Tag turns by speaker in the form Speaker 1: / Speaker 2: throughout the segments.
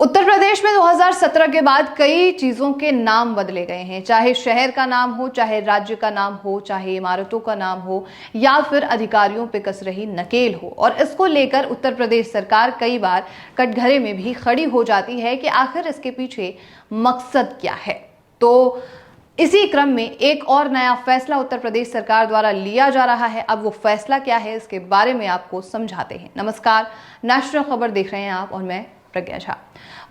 Speaker 1: उत्तर प्रदेश में 2017 के बाद कई चीजों के नाम बदले गए हैं, चाहे शहर का नाम हो, चाहे राज्य का नाम हो, चाहे इमारतों का नाम हो या फिर अधिकारियों पे कस रही नकेल हो। और इसको लेकर उत्तर प्रदेश सरकार कई बार कटघरे में भी खड़ी हो जाती है कि आखिर इसके पीछे मकसद क्या है। तो इसी क्रम में एक और नया फैसला उत्तर प्रदेश सरकार द्वारा लिया जा रहा है। अब वो फैसला क्या है, इसके बारे में आपको समझाते हैं। नमस्कार, नेशनल खबर देख रहे हैं आप और मैं प्रज्ञा झा।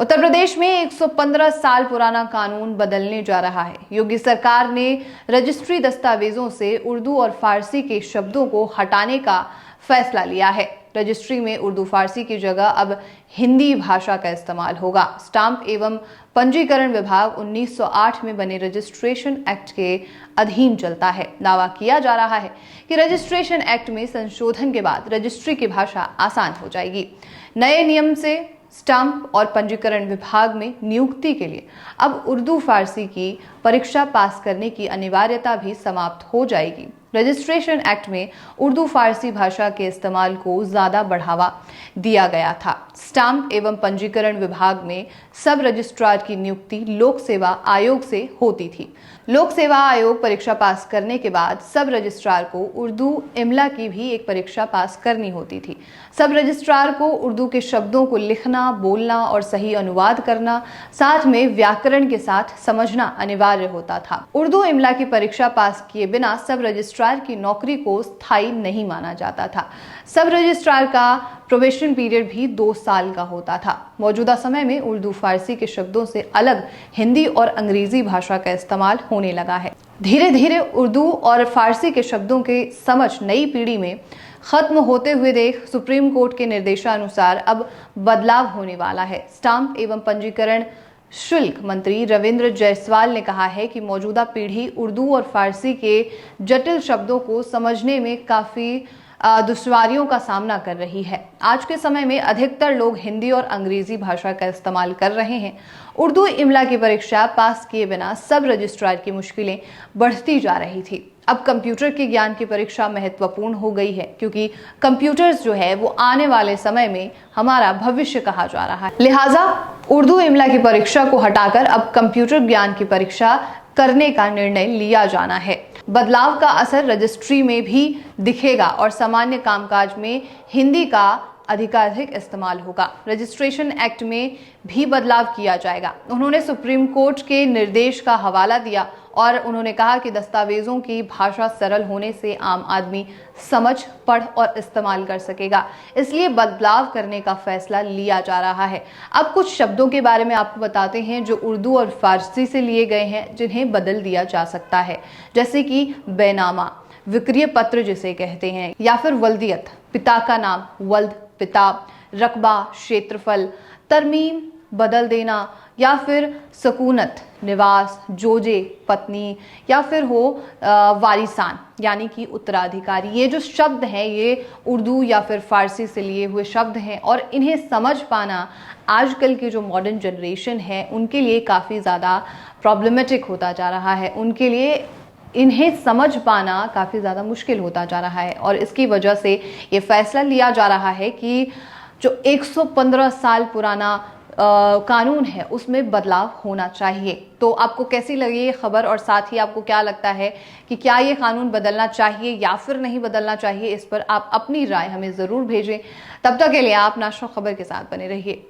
Speaker 1: उत्तर प्रदेश में 115 साल पुराना कानून बदलने जा रहा है। योगी सरकार ने रजिस्ट्री दस्तावेजों से उर्दू और फारसी के शब्दों को हटाने का फैसला लिया है। रजिस्ट्री में उर्दू फारसी की जगह अब हिंदी भाषा का इस्तेमाल होगा। स्टाम्प एवं पंजीकरण विभाग 1908 में बने रजिस्ट्रेशन एक्ट के अधीन चलता है। दावा किया जा रहा है कि रजिस्ट्रेशन एक्ट में संशोधन के बाद रजिस्ट्री की भाषा आसान हो जाएगी। नए नियम से स्टाम्प और पंजीकरण विभाग में नियुक्ति के लिए अब उर्दू फारसी की परीक्षा पास करने की अनिवार्यता भी समाप्त हो जाएगी। रजिस्ट्रेशन एक्ट में उर्दू फारसी भाषा के इस्तेमाल को ज्यादा बढ़ावा दिया गया था। स्टाम्प एवं पंजीकरण विभाग में सब रजिस्ट्रार की नियुक्ति लोक सेवा आयोग से होती थी। लोक सेवा आयोग परीक्षा पास करने के बाद सब रजिस्ट्रार को उर्दू इमला की भी एक परीक्षा पास करनी होती थी। सब रजिस्ट्रार को उर्दू के शब्दों को लिखना, बोलना और सही अनुवाद करना, साथ में व्याकरण के साथ समझना अनिवार्य होता था। उर्दू इमला की परीक्षा पास किए बिना सब रजिस्ट्रार की नौकरी को स्थायी नहीं माना जाता था। सब रजिस्ट्रार का प्रोबेशन पीरियड भी 2 साल का होता था। मौजूदा समय में उर्दू फारसी के शब्दों से अलग हिंदी और अंग्रेजी भाषा का इस्तेमाल होने लगा है। धीरे धीरे उर्दू और फारसी के शब्दों की समझ नई पीढ़ी में खत्म होते हुए देख सुप्रीम कोर्ट के निर्देशानुसार अब बदलाव होने वाला है। स्टाम्प एवं पंजीकरण शुल्क मंत्री रविंद्र जायसवाल ने कहा है कि मौजूदा पीढ़ी उर्दू और फारसी के जटिल शब्दों को समझने में काफी दुश्वारियों का सामना कर रही है। आज के समय में अधिकतर लोग हिंदी और अंग्रेजी भाषा का इस्तेमाल कर रहे हैं। उर्दू इमला की परीक्षा पास किए बिना सब रजिस्ट्रार की मुश्किलें बढ़ती जा रही थी। अब कंप्यूटर के ज्ञान की परीक्षा महत्वपूर्ण हो गई है, क्योंकि कंप्यूटर्स जो है वो आने वाले समय में हमारा भविष्य कहा जा रहा है। लिहाजा उर्दू इमला की परीक्षा को हटाकर अब कंप्यूटर ज्ञान की परीक्षा करने का निर्णय लिया जाना है। बदलाव का असर रजिस्ट्री में भी दिखेगा और सामान्य कामकाज में हिंदी का अधिकाधिक इस्तेमाल होगा। रजिस्ट्रेशन एक्ट में भी बदलाव किया जाएगा। उन्होंने सुप्रीम कोर्ट के निर्देश का हवाला दिया और उन्होंने कहा कि दस्तावेजों की भाषा सरल होने से आम आदमी समझ, पढ़ और इस्तेमाल कर सकेगा, इसलिए बदलाव करने का फैसला लिया जा रहा है। अब कुछ शब्दों के बारे में आपको बताते हैं जो उर्दू और फारसी से लिए गए हैं, जिन्हें बदल दिया जा सकता है, जैसे कि बेनामा, विक्रय पत्र जिसे कहते हैं, या फिर वल्दियत, पिता का नाम, वल्द पिता, रकबा क्षेत्रफल, तरमीम बदल देना, या फिर सकूनत निवास, जोजे पत्नी, या फिर हो वारिसान यानी कि उत्तराधिकारी। ये जो शब्द हैं ये उर्दू या फिर फारसी से लिए हुए शब्द हैं और इन्हें समझ पाना आजकल की जो मॉडर्न जनरेशन है उनके लिए काफ़ी ज़्यादा प्रॉब्लमेटिक होता जा रहा है। उनके लिए इन्हें समझ पाना काफ़ी ज़्यादा मुश्किल होता जा रहा है और इसकी वजह से ये फैसला लिया जा रहा है कि जो 115 साल पुराना कानून है उसमें बदलाव होना चाहिए। तो आपको कैसी लगी ये खबर और साथ ही आपको क्या लगता है कि क्या ये कानून बदलना चाहिए या फिर नहीं बदलना चाहिए, इस पर आप अपनी राय हमें ज़रूर भेजें। तब तक के लिए आप नेशनल खबर के साथ बने रहिए।